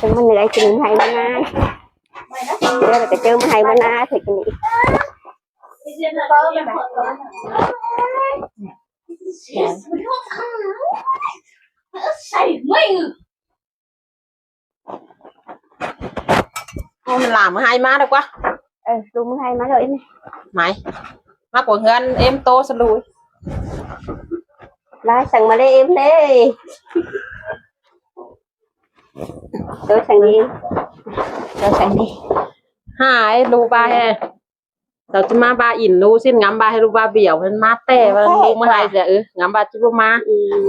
ซึ่งมันเหนื่อยจึงให้มานานเดี๋ยวเราจะเจอมาให้มานานถึงนี้mình làm hai má được quá đúng hai má rồi mày má của Hân em tô sao lùi lá sần mà đây em đấy tôi sần đi tôi sần đi hai lu ba heเราจะมาบาอินรู้สิ้นงามบาให้รู้บาเบี่ยวมันมาแต่ว่าลุงมาให้แต่งามบาจุบมา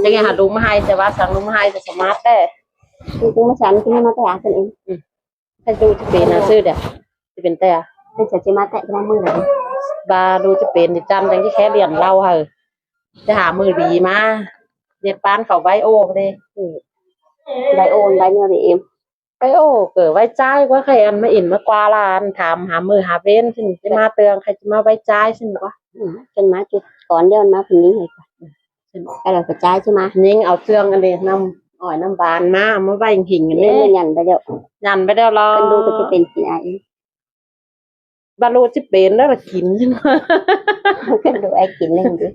จะไงหาลุงมาให้แต่ว่าสั่งลุงมาให้แต่สมาร์ทแต่ลุงมาสั่งที่มาแต่กันเองถ้าดูจะเป็นนะซื้อเดี๋ยวจะเป็นแต่เป็นจะมาแต่กันมือเลยบาดูจะเป็นจันจังที่แค่เรียนเล่าเหรอจะหามือดีมาเรียนปานเขาไว้โอ้เลยไดโอนไดเนี่ยเองไว้โอ้เกิดไว้ใจว่าใครอันมาอินมากวาลานถามหามือหาเว้นซึ่งจะมาเตือนใครจะมาไว้ใจซึ่งวะจนมาจุดก่อนเดินมาคนนี้เลยไอ้เรากระจายใช่ไหมยิงเอาเชืองกันเลยน้ำอ่อยน้ำบานมาไว้หิ่งกันนี่ยันไปเดี๋ยวรอดูก็จะเป็นกินอะไรบาลูจะเป็นแล้วละกินใช่ไหมกันดูไอ้กินเลยดิ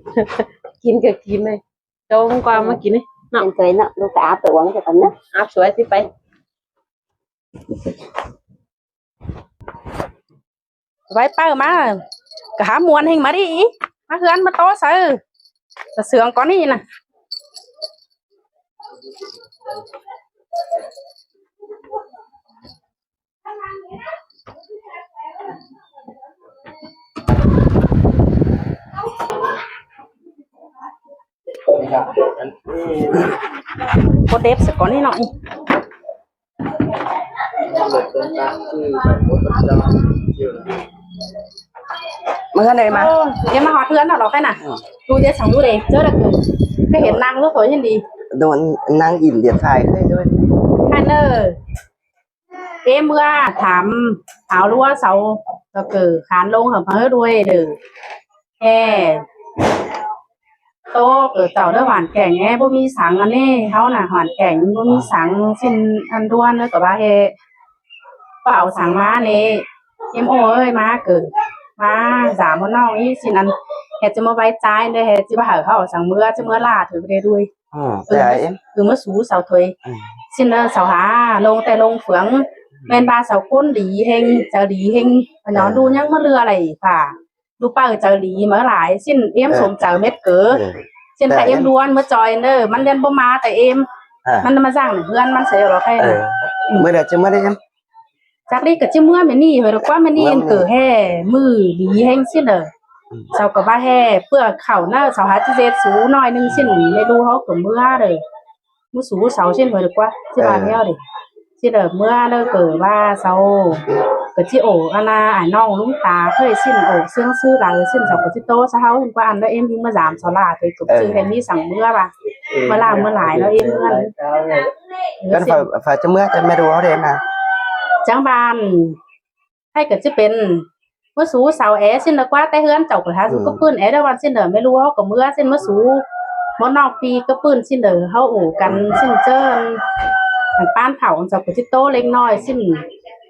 กินก็กินเลยโจ้งกว่ามากินนี่เนาะเคยเนาะดูกระอาบตัวมันจะเป็นเนาะอาบสวยสิไปไว้เป้ามากะหามวนเฮงมาดิมาเฮือนมาโตใส่จะเสืองก่อนนี่นะโคเดฟสักก่อนนี่หน่อยมากันเลยมายังมาหอเพื่อนหรอแค่น่ะดูเจ๊สั่งดูเลยเจอแล้วก็เห็นนางรู้สวยเห็นดีโดนนางอิ่มเดียดไฟได้ด้วยแค่เนอเอ๊เมื่อถามเอารู้ว่าเสาก็เกิดขานลงเหรอเพื่อด้วยเด้อแค่โตเกิดเต่าด้วยหวานแก่งแง่พวกมีสังอันนี้เขาน่ะหวานแก่งพวกมีสังสิ้นอันด้วนเลยกับว่าเฮเปล่าสังมาเนี่ยเอ็มโอ้ยมาเกิดมาสามคนน้องนี่สินันเฮจะมาไว้ใจเลยเฮจะมาหาเขาสั่งเมื่อจะเมื่อลาถือไปได้ด้วยคือเมื่อสูเสาถอยสินเสาหาลงแต่ลงเฟืองแมนบาเสาก้นดีเฮงเจอดีเฮงย้อนดูยังมาเรืออะไรค่ะดูป้าเจอดีเมื่อหลายสิ้นเอ็มสมเจอเม็ดเก๋อสิ้นแต่เอ็มล้วนเมื่อจอยเนอมันเรียนบ่มาแต่เอ็มมันมาสร้างเพื่อนมันเสียหรอแค่เมื่อเดือนจะไม่ได้ยังจากนี้ก็จะเมื่อไม่นี่เหรอว่าไม่นี่เกิดแห่มือดีแห้งสิ้นเลยเสากับว่าแห่เพื่อเข่าหน้าเสาหาจิเจสูหน่อยนึงสิ้นไม่รู้เขากับเมื่อเลยมือสูเสาสิ้นเหรอว่าที่บ้านเนี้ยดิสิ้นเลยเมื่อเลิกเกิดว่าเสาเกิดที่โอ้อาณาอ่านน้องลุงตาเคยสิ้นโอ้เสื่องซื้อหลังสิ้นเสากับที่โตเสาเห็นว่าอันแล้วเอ็มยิงมา3 สลาเคยกับซื้อแค่นี้สั่งเมื่อป่ะเมื่อลาเมื่อหลายแล้วเอ็มเมื่อกันฝ่ายจะเมื่อจะไม่รู้เขาเด่นนะจังบานให้เกิดจะเป็นเมื่อสูเสาแอสิ้นละกว่าแต่เฮือนเจ้ากระทะสูก็ปืนแอได้วันสิ้นเดอไม่รู้เขากับเมื่อสิ้นเมื่อสูมอนอกปีก็ปืนสิ้นเดอเขาโอ้กันสิ้นเจิ้นป้านเผาเจ้ากับจิโตเล็กน้อยสิ้น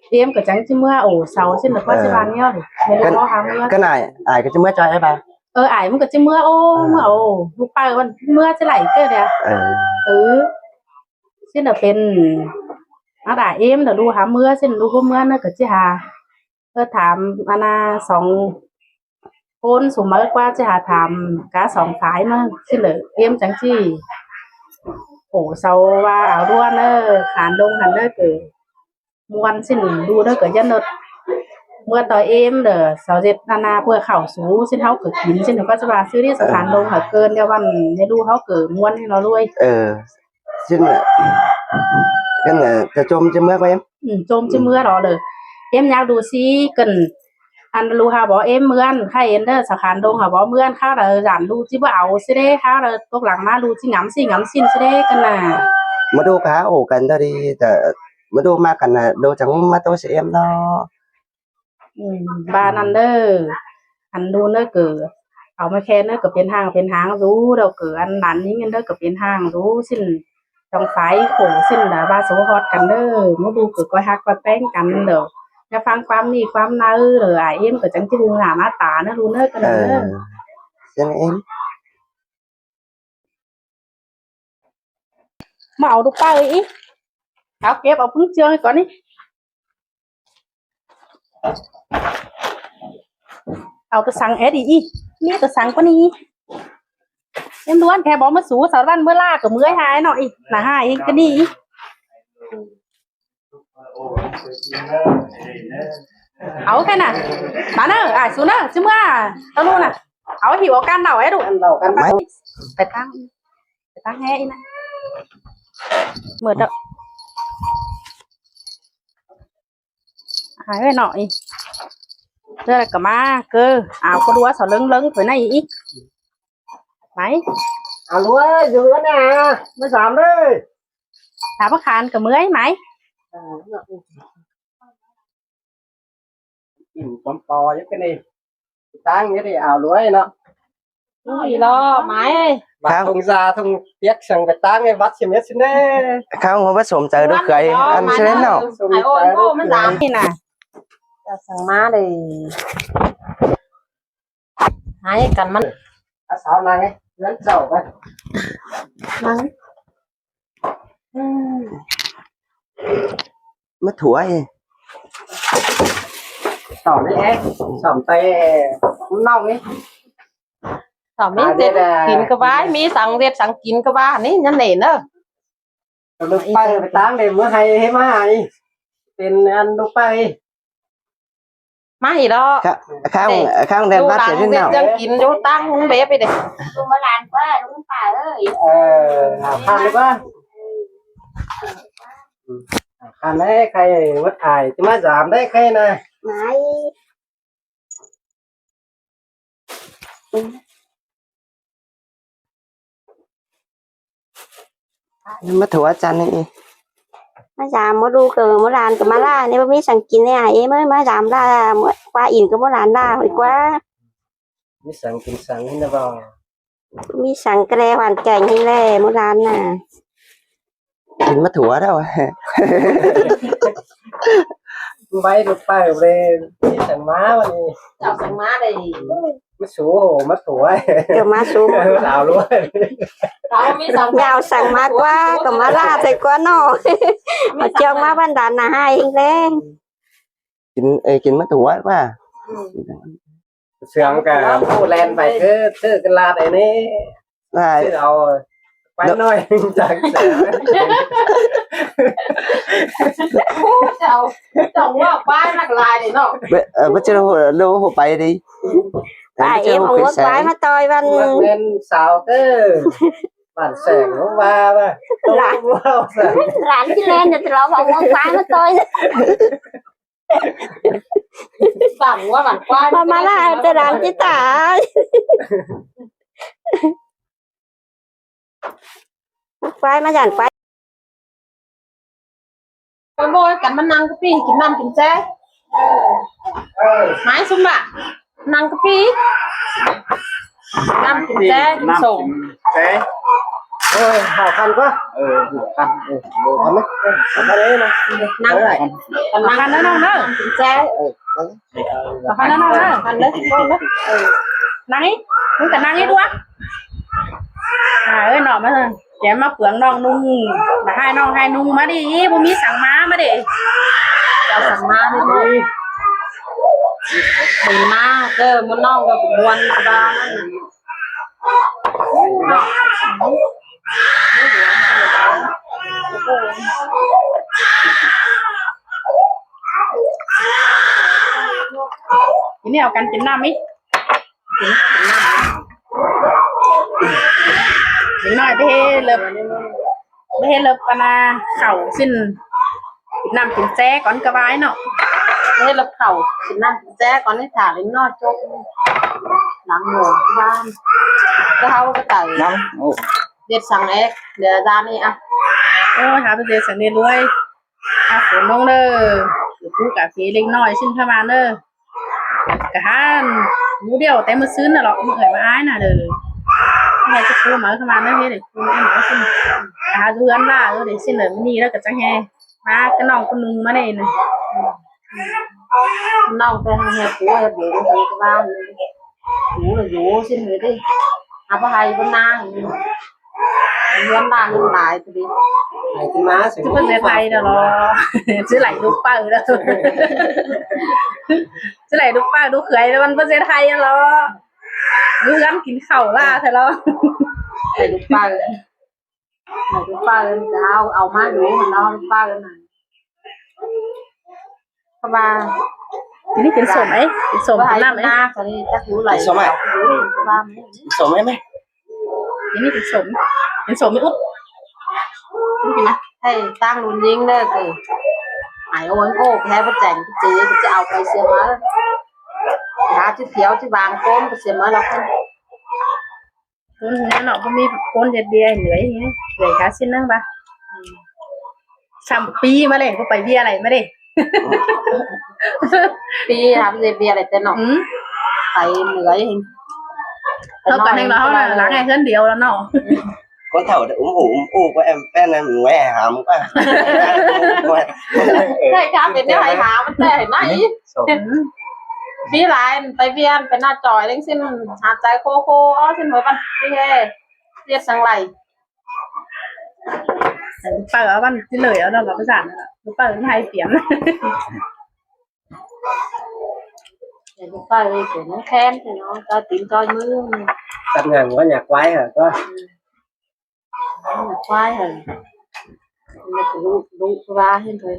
เตรียมกับจังที่เมื่อโอ้เสาสิ้นละกว่าจะบานเนี้ยเลยไม่รู้เขาทำเมื่อก็ไหนไอ้ก็จะเมื่อจอยไอ้บ้าไอ้มันก็จะเมื่อโอ้เมื่อโอ้ลูกไปวันเมื่อจะไหลเกิดเนี่ยสิ้นเดอเป็นอะไรเอ็มเดี๋ยวดูหาเมื่อเส้นดูก็เมื่อน่ะก็จะหาถามอาณา2 คนสมมติว่าจะหาถามกา2 ฝ่ายมั้งสิ้นเลยเอ็มจังที่โอ้เสาว่าเอาด้วนเนอขานลงหันเนอเกิดมวนสิ้นดูเนอเกิดยันเนอเมื่อต่อเอ็มเด้อเสาเจ็ดอาณาเพื่อเข่าสูสิ้นเขาเกิดกินสิ้นก็จะว่าซื้อที่สถานลงหาเกินเดี๋ยววันให้ดูเขาเกิดมวนให้เราด้วยสิ้นกันจะจมจะเมื่อไปจมจะเมื่อรอเลยเอ็มอยากดูซิกันอันรู้ค่ะบอกเอ็มเมื่อนใครเอ็นเดอร์สาขาดงค่ะบอกเมื่อนข้าเลยหลานดูจิบ่เอาซิเด้ข้าเลยตกหลังมาดูจิงำสิงำสินซิเด้กันน่ะมาดูขาโอ้กันเท่าดีแต่มาดูมากันน่ะดูจังมาตัวเอ็มเนาะบานันเดอร์อันดูเนอเกิดเอามาแค่เนอเกิดเป็นห้างรู้เราเกิดอันหลานนี้เงินเดอเกิดเป็นห้างรู้สิ้น trong phái khổ xin là ba số hotกันเด้อมาดูคือก้อยฮักก้อยแป้งกันเด้ออย่าฟังความนี่ความน่าเด้อเอ็มก็จังที่ดูหามาตานะรู้เด้อกันเด้อ Xin em มาเอาลูกป้าเอ้ยเอาเก็บเอาพึ่งเชืองก่อนนี่เอาตัวสั่งเอ็ดอีนี่ตัวสั่งปะนี่em luôn thè bó mất số sáu văn mưa la của mưa hai nọ là hai cái đi áo cái nè bán ơi à xuống nữa chứ mưa tao luôn à áo hiểu áo can đầu ấy đủ phải tăng nghe nè mở đậu hai cái nọ đây là cả ma cơ áo có đũa sò lưng lưng với này ít máy à lúa dừa nè mới giảm đi thả bác hàn cả mới máy con bò với cái này tăng cái này ảo lúa này nó gì lo máy bà không ra không biết rằng phải tăng cái bắt xem biết xin đấy không có sổm trời được cười ăn sẽ đến nào ai ôi cô mới giảmนี่น่ะ สั่งมาเลยหายกันมัน sao này lớn dầu vậy mất thua gì sỏm đấy em sỏm tay nong ấy สามีเด็ดกินกระบายมีสั่งเด็ดสั่งกินกระบายนี่ยันเหน่เนอะ ลูกไปไปตั้งเดี๋ยวมื่อให้มาให้เป็นอันลูกไป มาอีกแล้ว ข้างเดิน ดู บ้าน หลัง เสร็จ เด็ แล้ ด ว ยังกินดูตั้งมึงเบ๊ไปเด็ด tôi mới làm quá đúng phải ơi ข้างเลยป่ะข้างได้ใครวัดไข่จะมาสามได้ใครนะ này มาถั่วจันนี่ má giảm mới đu cờ mới làm cái má la nếu mới sang kín này em mới má giảm ra qua in cái mới làm ra hồi quá มีสั่งกินสั่งนี่นะบ่ mi sang cái này hoàn cảnh như này mới làm nè กินมาถั่วแล้วใบลูกไปเลยที่สั่งม้าวันนี้ เจ้าสั่งมาเลย มาสูมาถั่ว kiểu má xuống ดาวด้วย เรามีสั่ง nhau sang má quá cái má la thì quá nọ mà trong má ban đàn là hai anh lên กินมาถั่วป่ะเสียงกับผู้แลนไปคือกันลาดไอ้นี่คือเอาไปหน่อยจากเสีย เจ้าว่าป้ายนักลายเลยเนาะ ไม่ใช่เราหัวไปดิ tại em không có quái mà tôi văn เงินสาวก็บ้านแสงว่าป่ะ rán chứ lên thì nó không có quái mà tôi สั่งว่าหลังป้าย mà má la tôi làm chứ tả quái mà dàn quái ไปโบยกันมันนั่งกะปี้กินน้ำกินแจ๊ไม้ซุ้มบะนั่งกะปี้น้ำกินแจ๊กินส่ง หาคันป่ะคันทำไหมทำได้นะ นั่งกันนั่ง Khăn đó đâu nữa กินแจ๊ khăn đó đâu nữa กันเลยโบยเลย năng ấy nhưng cả năng ấy đua ơi nọ mà thôi chém mà phượng non nung là hai nung má đi bố mi sáng má mà để เจ้าสั่งมาเลยดีมากเด้อมันน้องก็เป็นวันบ้าน cái nào cần chín năm ấy chín nói về lớp pana khẩu xin năm chín xe con cái vai nọ ให้รับเข่ากินน้ำกินแจ๊ก่อนให้ถ่ายลิ้นนอดจกหลังหมูบ้านก็เขาก็ไก่เด็ดสั่งเอ็กเดี๋ยวจานนี้อ่ะ ôi hả bây giờ sáng đi đuôi phổ nông đơ cú cà phê linh nói xin tham ăn đơ cả mũ điều té một xứ là lọ mọi người mà ai là đời này cái khu mở không ăn đấy để khu em mở xin dư ăn là rồi để xin ở mini đó cả trang he má cái nòng con nung mà này này nông cái hàng hè của em bị cái bao vũ là vũ xin người đi à có hay con nang nhân đàn nhân lại thì đi này cái má sẽ chứ không dễ thay đâu lo chứ lại đục bờ đâu chứ lại đục bờ đục khởi nó vẫn dễ thay lo cứ gắn kín khẩu ra thôi lo này được ba ao má vũ mà nó ba cái này các ba cái kín sổm ấy kín sổm hay năm ấy na cái đi chắc vũ lại số mấy kín sổm mới út hay tăng luôn nhiên đó thì ai ôi ô cái bất chảnh cái gì cái ao cái xe má cá chứ thiếu chứ vàng côn cái xe má nó không con nó có mi con dệt bia lưới nhé lưới cá xin nữa ba sắm pi mà đây có phải bia này mà đây pi làm gì bia này tên nó phải lưới hình thôi còn anh đó là lắng nghe hơn điều đó nó con thầu để ủng hộ của em bên em ngoe hàm quá thầy cá bên này hay hảมันแต่ไหนพี่ไรไปเวียนไปหน้าจอยเล่นสิ้นหาใจโคโค่อ๋อสิ้นหัวปันพี่เฮเรียกสังไหล bờ ở bên cái lưỡi ở đâu là cái giản này bờ nó hay tiếng để cái tay của nó khen thì nó ta tìm coi mưa cắt ngang có nhạc quái hả có nó khoai rồi nó phải đủ ra hết rồi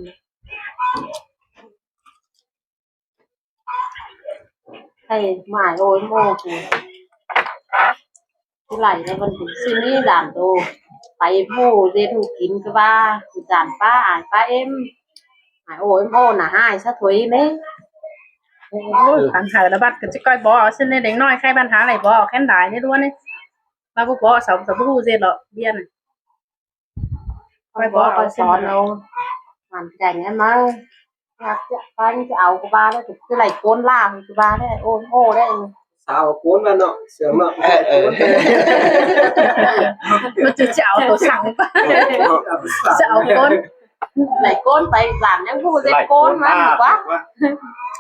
thầy mãi ôi mô thì cái này nó vẫn suy nghĩ giảm đồ phải mô dê thủ kín cái ba giảm ba ải ba em mãi ôi mô là hai sát thuế đấy thằng thở nó bắt cái coi bò xin lên đánh nói khai ban tháng này bò khen đài đấy luôn đấy ba bố bò sống sống bố dê lọ điên này coi bó coi sòn đâu hoàn cảnh em ơi anh cái áo của ba đấy cái này cuốn làm của ba đấy ôn ô đấy sao cuốn vào nọ sướng nọ nó chưa chảo tổ sẵn chảo con lại côn tay làm những vụ dây côn mà quá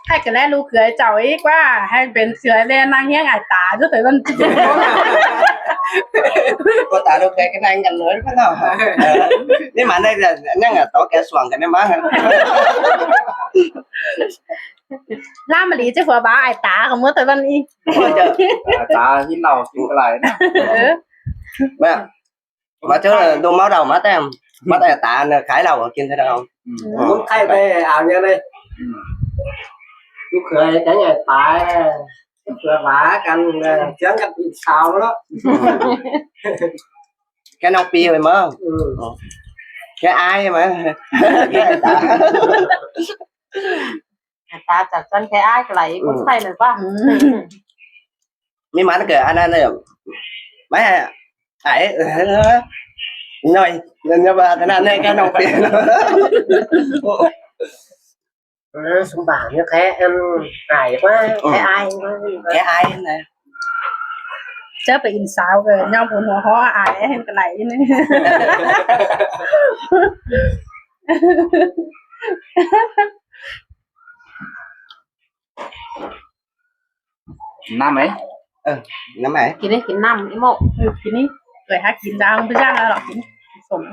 hay cái này lu cười chảo ấy quá hay bên cười lên năng nhé ngài tả chứ phải vân có tả được cái này ngành nữa phải không nhưng mà đây là nó là tỏ kẻ xoàng cái này má làm mà lý chứ vừa bá ai tả không muốn tới vân đi tả hiến đầu chịu cái này mà chứ là đôi máu đầu má tem má tay tạ khải đầu ở trên thế đâu không muốn thay đây ảo như đây lúc khởi cái ngày tại là vả canh chén canh sao đó cái nóc bia rồi mà cái ai mà ta chặt chân cái ai cái này cũng thay nữa quá nhưng mà nó kìa anh này mấy ấy rồi nhưng mà cái này cái nóc bia xuống bảng như thế em ngại quá cái ai này chớ bị in sao rồi nhau buồn hòa hóa ai em cái này nữa năm ấy năm ấy cái này cái năm cái một cái này rồi hát kín ra không biết ra là kín sủng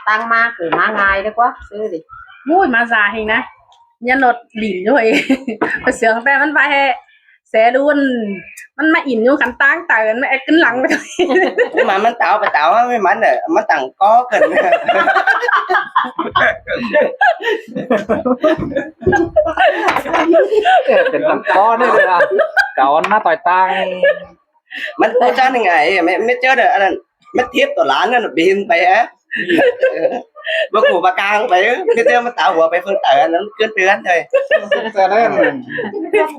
tăng ma cử ma ngài đấy quá chứ gì mũi mà già hình này nhân lột lỉn rồi mà sướng raมันvai hè sẽ luônมันมาอินอยู่คันตั้งแต่มันขึ้นหลังไป nhưng mà mình tạo phải tạo mấy mảnh này mình tặng có cầnเป็นตังก้อนนี่เลยอ่ะก้อนหน้าต่อยตัง mình tới ra ngày mới chơi được anh mới tiếp tổ lán nó biếnไปá bác của bà càng phải cái tiêu mà tạo của phải phương tở nó cứ tuyến thôi cho nên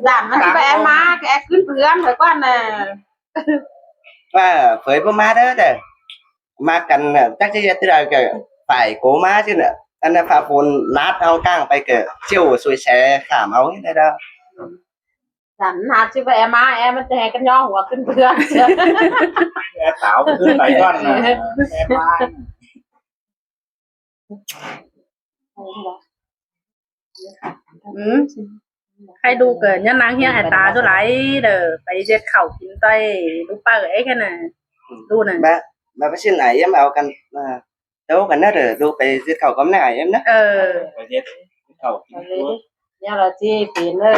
giảm nó cái em má cái em cứ tuyến rồi quá nè và với bố má đó rồi má cần chắc chứ tới rồi kìa phải cố má chứ nữa anh em phá phun nát ao càng phải kìa chiều xuôi xe khảm áo đây đó สันหาชื่อไปแอมาแอมันจะแหกันย่อหัวขึ้นเพื่อน แม่สาวขึ้นไหนก้อนนะแม่บ้าน ใครดูเกิดยันนางเฮียหายตาตัวไหลเด้อไปเจ็ดเข่ากินไตลูกป้าเอ้ยแค่น่ะดูน่ะ bà phải xin lại em ao cần đâu cần nó rồi đâu phải giết khẩu cấm này em đó เออ ไปเย็ดเขากิน เนี่ยเราจีปีนเลย